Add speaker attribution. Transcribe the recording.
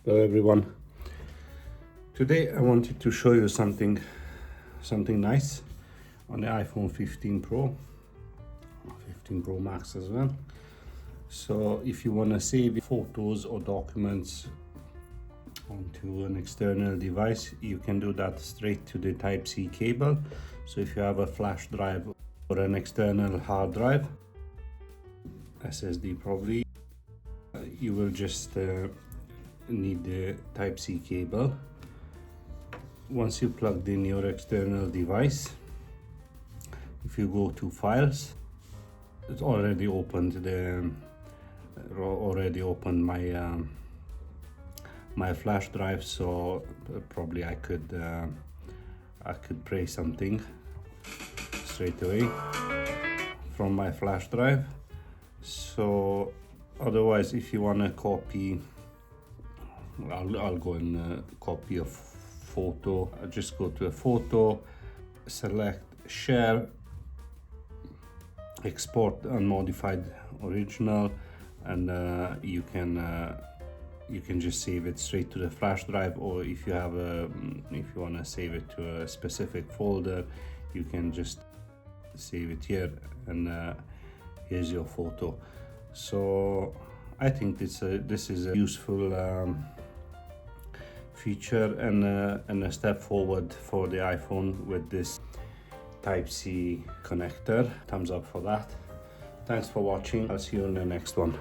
Speaker 1: Hello everyone. Today I wanted to show you something nice on the iPhone 15 Pro, 15 Pro Max as well. So if you want to save photos or documents onto an external device, you can do that straight to the Type-C cable. So if you have a flash drive or an external hard drive, SSD probably, you will just need the Type-C cable. Once you plugged in your external device, if you go to files, it's already opened my flash drive, so probably I could play something straight away from my flash drive. So otherwise, if you want to copy, I'll go and copy a photo. I'll just go to a photo, select share, export unmodified original, and you can just save it straight to the flash drive, or if you want to save it to a specific folder, you can just save it here, and here's your photo. So I think this is a useful feature and a step forward for the iPhone with this Type-C connector. Thumbs up for that. Thanks for watching. I'll see you in the next one.